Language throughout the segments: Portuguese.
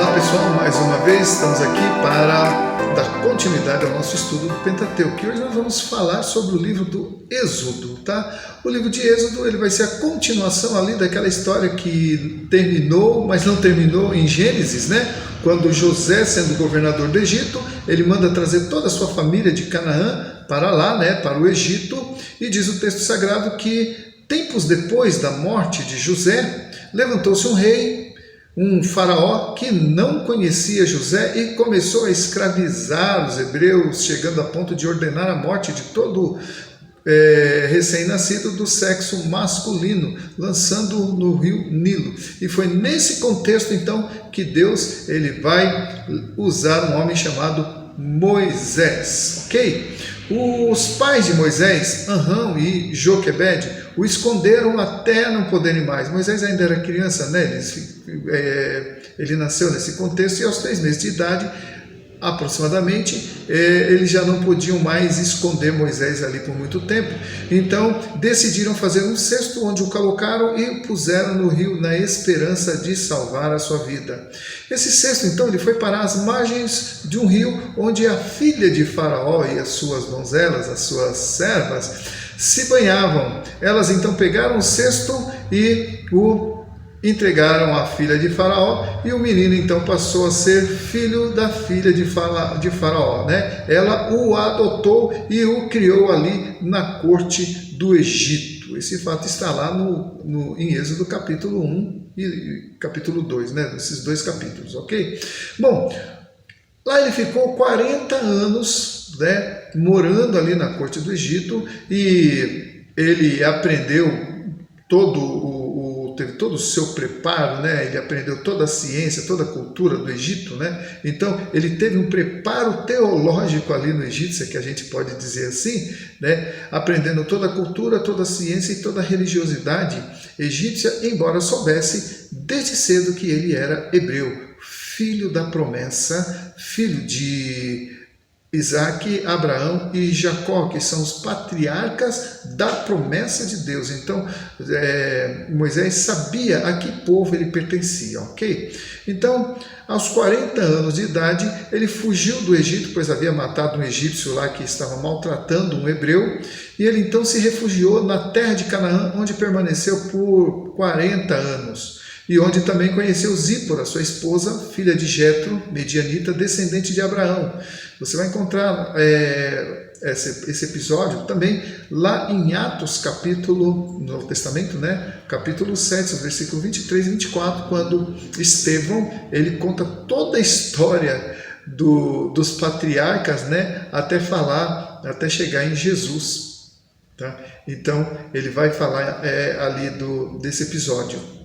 Olá pessoal, mais uma vez estamos aqui para dar continuidade ao nosso estudo do Pentateuco. E hoje nós vamos falar sobre o livro do Êxodo, tá? O livro de Êxodo ele vai ser a continuação ali daquela história que terminou, mas não terminou em Gênesis, né? Quando José, sendo governador do Egito, ele manda trazer toda a sua família de Canaã para lá, né? Para o Egito, e diz o texto sagrado que tempos depois da morte de José, levantou-se um rei, um faraó que não conhecia José e começou a escravizar os hebreus, chegando a ponto de ordenar a morte de todo recém-nascido do sexo masculino, lançando no rio Nilo. E foi nesse contexto então que Deus ele vai usar um homem chamado Moisés, ok? Os pais de Moisés, Amram e Joquebede, o esconderam até não poderem mais. Moisés ainda era criança, né? Ele nasceu nesse contexto e aos 3 meses de idade, aproximadamente, eles já não podiam mais esconder Moisés ali por muito tempo. Então decidiram fazer um cesto onde o colocaram e o puseram no rio na esperança de salvar a sua vida. Esse cesto então ele foi parar às margens de um rio onde a filha de Faraó e as suas donzelas, as suas servas, se banhavam. Elas então pegaram o cesto e o entregaram à filha de Faraó, e o menino então passou a ser filho da filha de Faraó, né? Ela o adotou e o criou ali na corte do Egito. Esse fato está lá em Êxodo capítulo 1 e capítulo 2, né? Esses 2 capítulos, ok? Bom, lá ele ficou 40 anos, né, morando ali na corte do Egito, e ele aprendeu teve todo o seu preparo, né? Ele aprendeu toda a ciência, toda a cultura do Egito, né? Então ele teve um preparo teológico ali no Egito, se é que a gente pode dizer assim, né? Aprendendo toda a cultura, toda a ciência e toda a religiosidade egípcia, embora soubesse desde cedo que ele era hebreu, filho da promessa, filho de Isaac, Abraão e Jacó, que são os patriarcas da promessa de Deus. Então, Moisés sabia a que povo ele pertencia, ok? Então, aos 40 anos de idade, ele fugiu do Egito, pois havia matado um egípcio lá que estava maltratando um hebreu, e ele então se refugiou na terra de Canaã, onde permaneceu por 40 anos. E onde também conheceu Zípora, sua esposa, filha de Jetro, medianita, descendente de Abraão. Você vai encontrar esse episódio também lá em Atos, capítulo, no Novo Testamento, né? Capítulo 7, versículo 23 e 24, quando Estevão, ele conta toda a história dos patriarcas, né? Até chegar em Jesus. Tá? Então, ele vai falar ali desse episódio.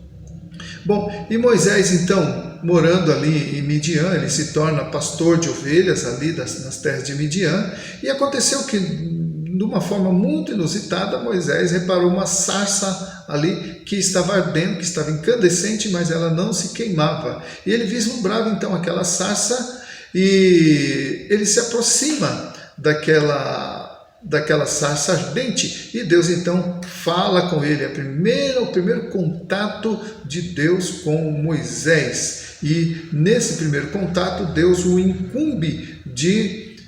Bom, e Moisés então, morando ali em Midian, ele se torna pastor de ovelhas ali nas terras de Midian, e aconteceu que, de uma forma muito inusitada, Moisés reparou uma sarça ali que estava ardendo, que estava incandescente, mas ela não se queimava. E ele vislumbrava então aquela sarça, e ele se aproxima daquela sarça ardente, e Deus então fala com ele, o primeiro contato de Deus com Moisés, e nesse primeiro contato Deus o incumbe de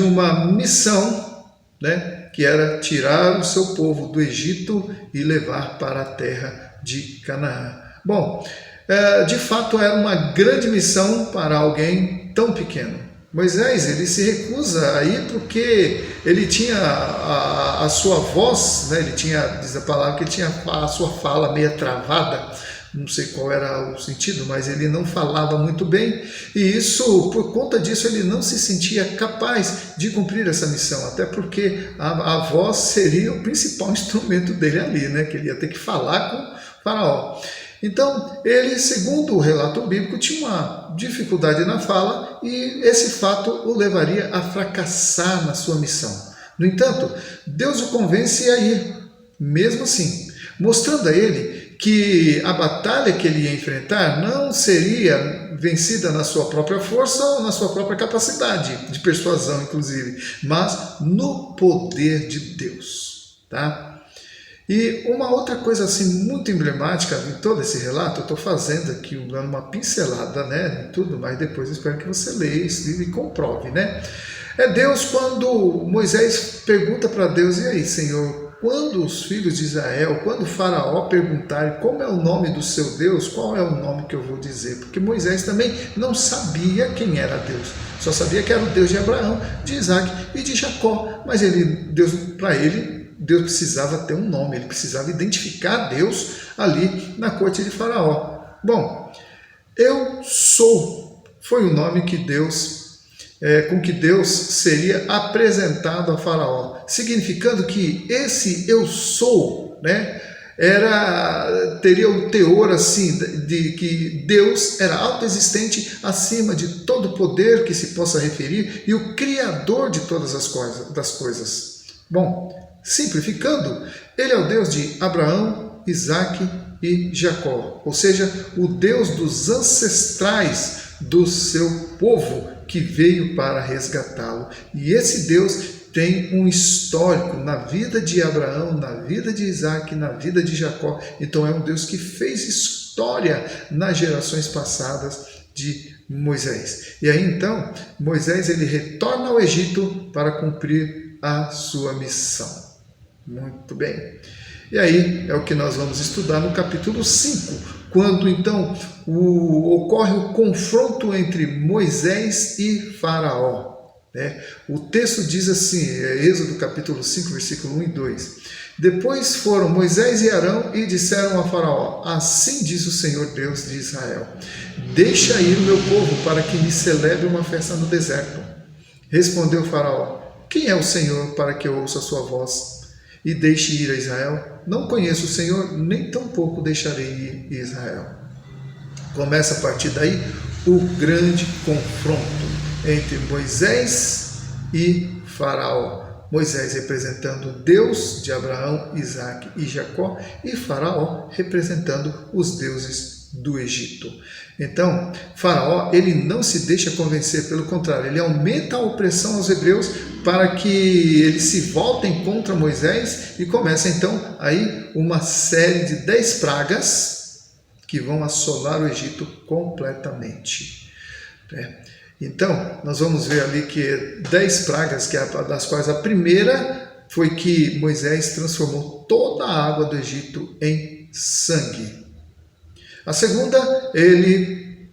uma missão, né, que era tirar o seu povo do Egito e levar para a terra de Canaã. Bom, de fato era uma grande missão para alguém tão pequeno. Moisés, ele se recusa a ir porque ele tinha a sua voz, né? Diz a palavra que ele tinha a sua fala meio travada, não sei qual era o sentido, mas ele não falava muito bem, e por conta disso, ele não se sentia capaz de cumprir essa missão, até porque a voz seria o principal instrumento dele ali, né? Que ele ia ter que falar com o faraó. Então, ele, segundo o relato bíblico, tinha uma dificuldade na fala, e esse fato o levaria a fracassar na sua missão. No entanto, Deus o convence a ir, mesmo assim, mostrando a ele que a batalha que ele ia enfrentar não seria vencida na sua própria força ou na sua própria capacidade de persuasão, inclusive, mas no poder de Deus, tá? E uma outra coisa assim muito emblemática em todo esse relato, eu estou fazendo aqui dando uma pincelada, né, em tudo, mas depois eu espero que você leia esse livro e comprove, né? É Deus quando Moisés pergunta para Deus: e aí, Senhor, quando os filhos de Israel, quando o faraó perguntarem como é o nome do seu Deus, qual é o nome que eu vou dizer? Porque Moisés também não sabia quem era Deus, só sabia que era o Deus de Abraão, de Isaac e de Jacó, mas Deus precisava ter um nome, ele precisava identificar Deus ali na corte de Faraó. Bom, eu sou foi o nome que com que Deus seria apresentado a Faraó, significando que esse eu sou, né, teria o teor assim de que Deus era autoexistente, acima de todo poder que se possa referir, e o criador de todas as coisas. Bom, simplificando, ele é o Deus de Abraão, Isaque e Jacó, ou seja, o Deus dos ancestrais do seu povo que veio para resgatá-lo. E esse Deus tem um histórico na vida de Abraão, na vida de Isaac, na vida de Jacó. Então é um Deus que fez história nas gerações passadas de Moisés. E aí então, Moisés ele retorna ao Egito para cumprir a sua missão. Muito bem. E aí é o que nós vamos estudar no capítulo 5, quando então ocorre o confronto entre Moisés e Faraó. Né? O texto diz assim, Êxodo capítulo 5, versículo 1 e 2. Depois foram Moisés e Arão e disseram a Faraó: assim diz o Senhor Deus de Israel: deixa ir o meu povo para que me celebre uma festa no deserto. Respondeu Faraó: quem é o Senhor para que eu ouça a sua voz e deixe ir a Israel? Não conheço o Senhor, nem tampouco deixarei ir Israel. Começa a partir daí o grande confronto entre Moisés e Faraó. Moisés representando Deus de Abraão, Isaque e Jacó, e Faraó representando os deuses do Egito. Então, Faraó, ele não se deixa convencer, pelo contrário, ele aumenta a opressão aos hebreus para que eles se voltem contra Moisés, e começa então aí uma série de 10 pragas que vão assolar o Egito completamente. Então, nós vamos ver ali que 10 pragas, das quais a primeira foi que Moisés transformou toda a água do Egito em sangue. A segunda, ele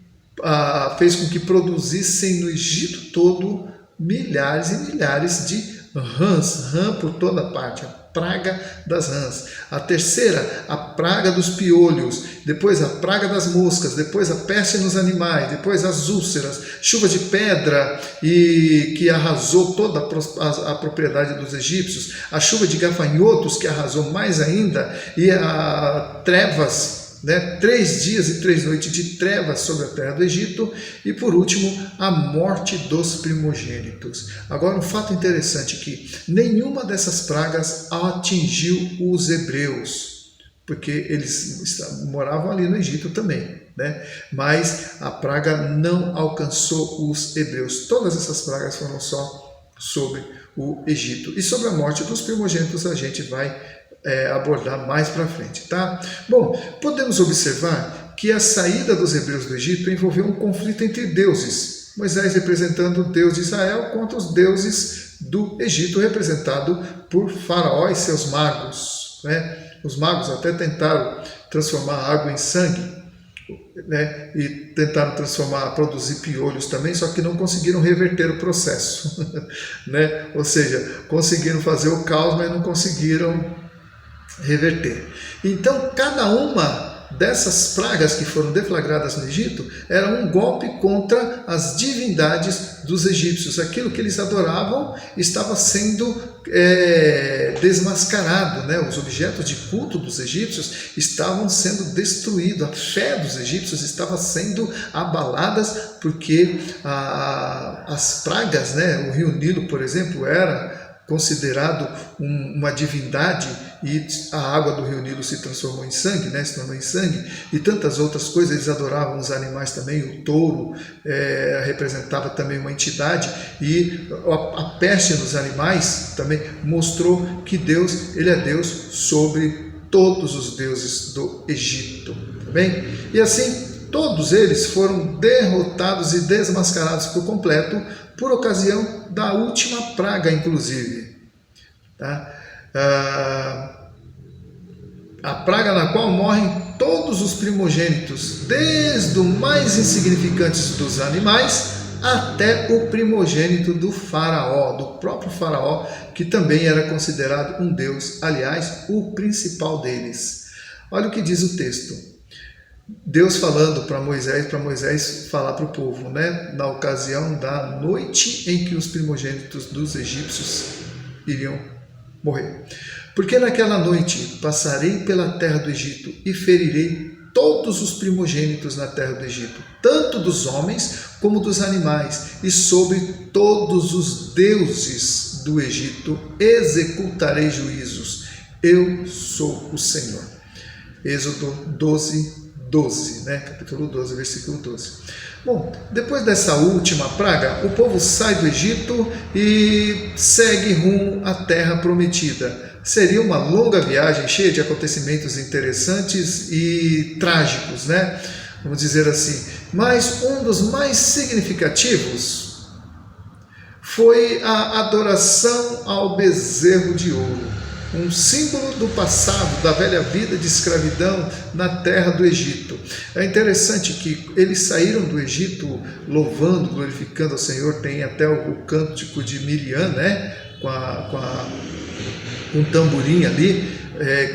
fez com que produzissem no Egito todo milhares e milhares de rã por toda parte, a praga das rãs. A terceira, a praga dos piolhos, depois a praga das moscas, depois a peste nos animais, depois as úlceras, chuva de pedra e que arrasou toda a propriedade dos egípcios, a chuva de gafanhotos que arrasou mais ainda, e a trevas, 3 dias e 3 noites de trevas sobre a terra do Egito, e por último a morte dos primogênitos. Agora, um fato interessante aqui: nenhuma dessas pragas atingiu os hebreus, porque eles moravam ali no Egito também, mas a praga não alcançou os hebreus. Todas essas pragas foram só sobre o Egito. E sobre a morte dos primogênitos a gente vai abordar mais para frente, tá? Bom, podemos observar que a saída dos hebreus do Egito envolveu um conflito entre deuses. Moisés representando o Deus de Israel contra os deuses do Egito, representado por Faraó e seus magos. Os magos até tentaram transformar a água em sangue, e tentaram produzir piolhos também, só que não conseguiram reverter o processo. Ou seja, conseguiram fazer o caos, mas não conseguiram reverter. Então, cada uma dessas pragas que foram deflagradas no Egito era um golpe contra as divindades dos egípcios. Aquilo que eles adoravam estava sendo desmascarado, Os objetos de culto dos egípcios estavam sendo destruídos, a fé dos egípcios estava sendo abalada, porque as pragas, o rio Nilo, por exemplo, era considerado uma divindade, e a água do rio Nilo se transformou em sangue, se tornou em sangue, e tantas outras coisas. Eles adoravam os animais também. O touro representava também uma entidade, e a peste nos animais também mostrou que Deus, ele é Deus sobre todos os deuses do Egito. Tá bem? E assim, todos eles foram derrotados e desmascarados por completo, por ocasião da última praga, inclusive. Tá? A praga na qual morrem todos os primogênitos, desde o mais insignificantes dos animais até o primogênito do faraó, do próprio faraó, que também era considerado um deus, aliás, o principal deles. Olha o que diz o texto. Deus falando para Moisés falar para o povo, né, na ocasião da noite em que os primogênitos dos egípcios iriam morrer. Porque naquela noite passarei pela terra do Egito e ferirei todos os primogênitos na terra do Egito, tanto dos homens como dos animais, e sobre todos os deuses do Egito executarei juízos. Eu sou o Senhor. Êxodo 12, né? Capítulo 12, versículo 12. Bom, depois dessa última praga, o povo sai do Egito e segue rumo à terra prometida. Seria uma longa viagem cheia de acontecimentos interessantes e trágicos, né? Vamos dizer assim. Mas um dos mais significativos foi a adoração ao bezerro de ouro, um símbolo do passado, da velha vida de escravidão na terra do Egito. É interessante que eles saíram do Egito louvando, glorificando ao Senhor. Tem até o cântico de Miriam, né? Com um tamborim ali,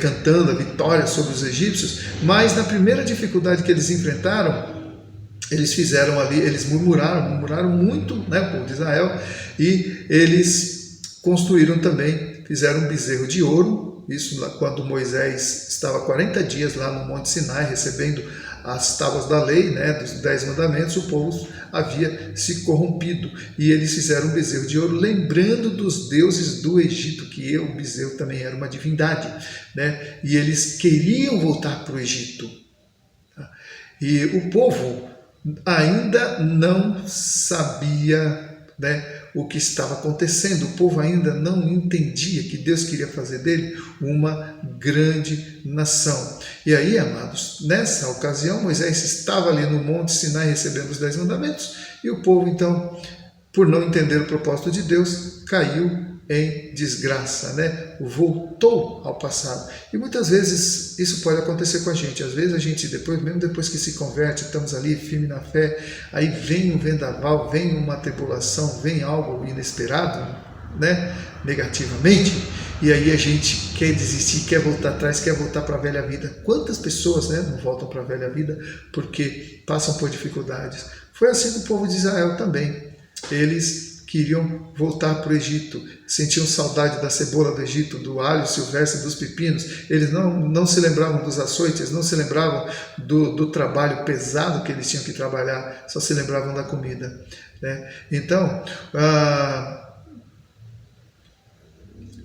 cantando a vitória sobre os egípcios. Mas na primeira dificuldade que eles enfrentaram, eles fizeram ali, eles murmuraram muito, né, o povo de Israel, e eles construíram também, fizeram um bezerro de ouro. Isso quando Moisés estava 40 dias lá no Monte Sinai, recebendo as tábuas da lei, né, dos 10 mandamentos. O povo havia se corrompido e eles fizeram um bezerro de ouro, lembrando dos deuses do Egito, que o bezerro também era uma divindade, né, e eles queriam voltar para o Egito. E o povo ainda não sabia, né, o que estava acontecendo. O povo ainda não entendia que Deus queria fazer dele uma grande nação. E aí, amados, nessa ocasião, Moisés estava ali no Monte Sinai recebendo os 10 mandamentos, e o povo, então, por não entender o propósito de Deus, caiu em desgraça, né? Voltou ao passado. E muitas vezes isso pode acontecer com a gente. Às vezes a gente, mesmo depois que se converte, estamos ali firme na fé, aí vem um vendaval, vem uma tribulação, vem algo inesperado, né? Negativamente, e aí a gente quer desistir, quer voltar atrás, quer voltar para a velha vida. Quantas pessoas, né, não voltam para a velha vida porque passam por dificuldades? Foi assim com o povo de Israel também. Eles queriam voltar para o Egito, sentiam saudade da cebola do Egito, do alho silvestre, dos pepinos. Eles não se lembravam dos açoites, não se lembravam do trabalho pesado que eles tinham que trabalhar, só se lembravam da comida, né? Então,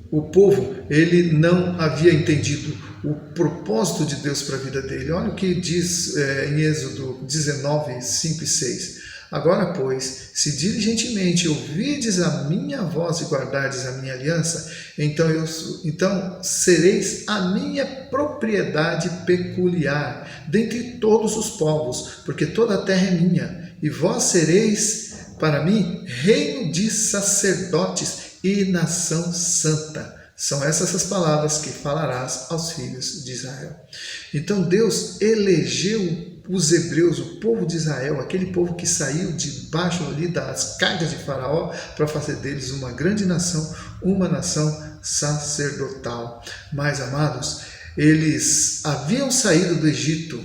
o povo, ele não havia entendido o propósito de Deus para a vida dele. Olha o que diz em Êxodo 19, 5 e 6. Agora, pois, se diligentemente ouvirdes a minha voz e guardardes a minha aliança, então sereis a minha propriedade peculiar dentre todos os povos, porque toda a terra é minha, e vós sereis para mim reino de sacerdotes e nação santa. São essas as palavras que falarás aos filhos de Israel. Então Deus elegeu os hebreus, o povo de Israel, aquele povo que saiu debaixo ali das cargas de Faraó, para fazer deles uma grande nação, uma nação sacerdotal. Mas, amados, eles haviam saído do Egito.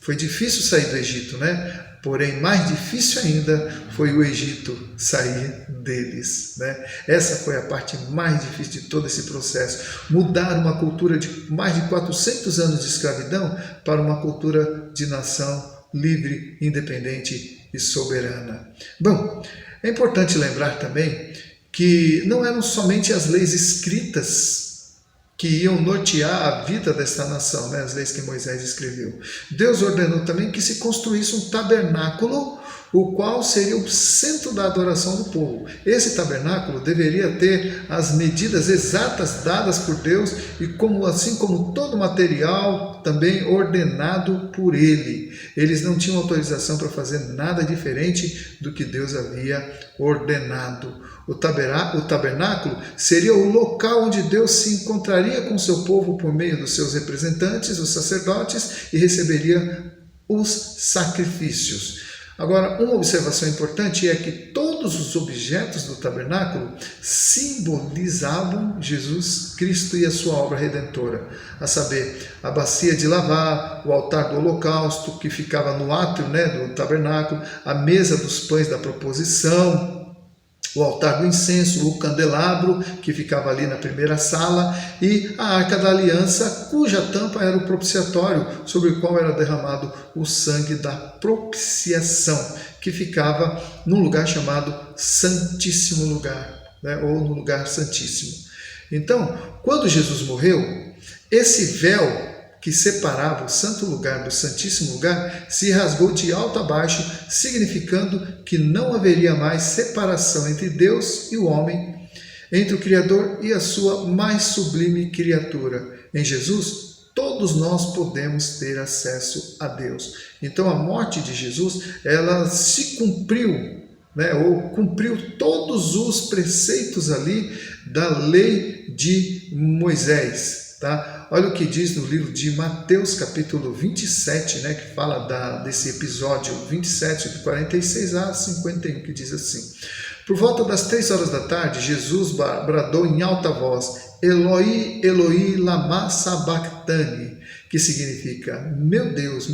Foi difícil sair do Egito, né? Porém, mais difícil ainda foi o Egito sair deles, né? Essa foi a parte mais difícil de todo esse processo. Mudar uma cultura de mais de 400 anos de escravidão para uma cultura de nação livre, independente e soberana. Bom, é importante lembrar também que não eram somente as leis escritas que iam nortear a vida desta nação, né? As leis que Moisés escreveu. Deus ordenou também que se construísse um tabernáculo o qual seria o centro da adoração do povo. Esse tabernáculo deveria ter as medidas exatas dadas por Deus e assim como todo material também ordenado por ele. Eles não tinham autorização para fazer nada diferente do que Deus havia ordenado. O tabernáculo seria o local onde Deus se encontraria com seu povo por meio dos seus representantes, os sacerdotes, e receberia os sacrifícios. Agora, uma observação importante é que todos os objetos do tabernáculo simbolizavam Jesus Cristo e a sua obra redentora, a saber, a bacia de lavar, o altar do holocausto, que ficava no átrio, do tabernáculo, a mesa dos pães da proposição, o altar do incenso, o candelabro, que ficava ali na primeira sala, e a arca da aliança, cuja tampa era o propiciatório, sobre o qual era derramado o sangue da propiciação, que ficava num lugar chamado Santíssimo Lugar, ou no lugar santíssimo. Então, quando Jesus morreu, esse véu que separava o santo lugar do santíssimo lugar se rasgou de alto a baixo, significando que não haveria mais separação entre Deus e o homem, entre o Criador e a sua mais sublime criatura. Em Jesus, todos nós podemos ter acesso a Deus. Então a morte de Jesus, ela se cumpriu, ou cumpriu todos os preceitos ali da lei de Moisés. Tá? Olha o que diz no livro de Mateus, capítulo 27, que fala desse episódio 27, de 46 a 51, que diz assim: por volta das 3 horas da tarde, Jesus bradou em alta voz: Eloi, Eloi, lama sabachthani, que significa: meu Deus,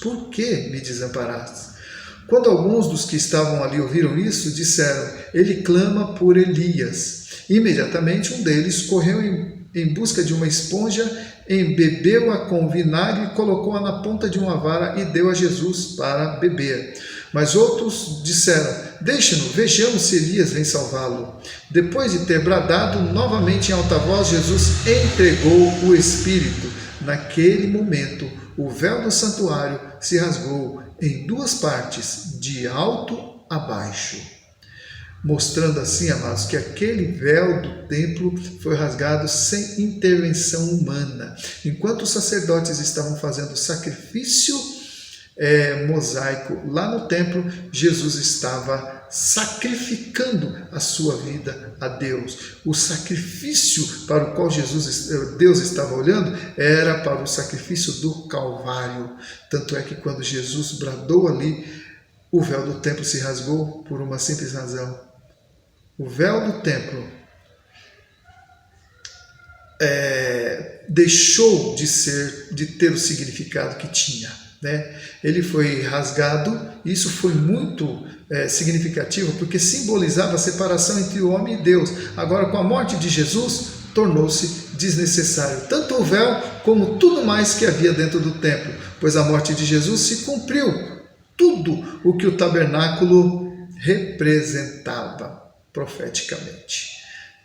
por que me desamparaste? Quando alguns dos que estavam ali ouviram isso, disseram: ele clama por Elias. Imediatamente um deles correu em busca de uma esponja, embebeu-a com vinagre e colocou-a na ponta de uma vara e deu a Jesus para beber. Mas outros disseram: deixe-no, vejamos se Elias vem salvá-lo. Depois de ter bradado novamente em alta voz, Jesus entregou o Espírito. Naquele momento, o véu do santuário se rasgou em 2 partes, de alto a baixo, mostrando assim, amados, que aquele véu do templo foi rasgado sem intervenção humana. Enquanto os sacerdotes estavam fazendo sacrifício mosaico lá no templo, Jesus estava sacrificando a sua vida a Deus. O sacrifício para o qual Deus estava olhando era para o sacrifício do Calvário. Tanto é que quando Jesus bradou ali, o véu do templo se rasgou por uma simples razão. O véu do templo deixou de ter o significado que tinha. Ele foi rasgado, e isso foi muito significativo, porque simbolizava a separação entre o homem e Deus. Agora, com a morte de Jesus, tornou-se desnecessário tanto o véu como tudo mais que havia dentro do templo, pois a morte de Jesus se cumpriu tudo o que o tabernáculo representava profeticamente.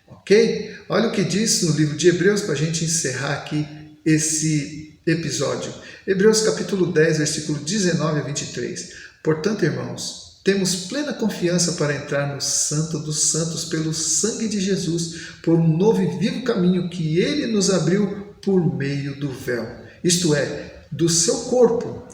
Ok? Olha o que diz no livro de Hebreus, para a gente encerrar aqui esse episódio. Hebreus capítulo 10, versículo 19 a 23. Portanto, irmãos, temos plena confiança para entrar no Santo dos Santos pelo sangue de Jesus, por um novo e vivo caminho que ele nos abriu por meio do véu, isto é, do seu corpo.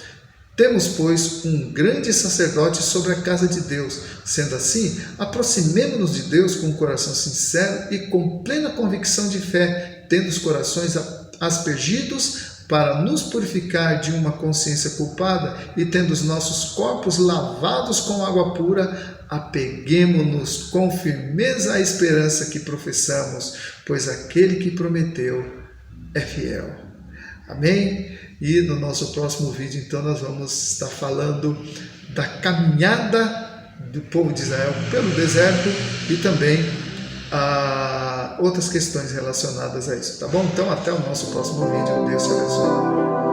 Temos, pois, um grande sacerdote sobre a casa de Deus. Sendo assim, aproximemo-nos de Deus com um coração sincero e com plena convicção de fé, tendo os corações aspergidos para nos purificar de uma consciência culpada e tendo os nossos corpos lavados com água pura, apeguemo-nos com firmeza à esperança que professamos, pois aquele que prometeu é fiel. Amém? E no nosso próximo vídeo, então, nós vamos estar falando da caminhada do povo de Israel pelo deserto e também outras questões relacionadas a isso, tá bom? Então, até o nosso próximo vídeo. Deus te abençoe.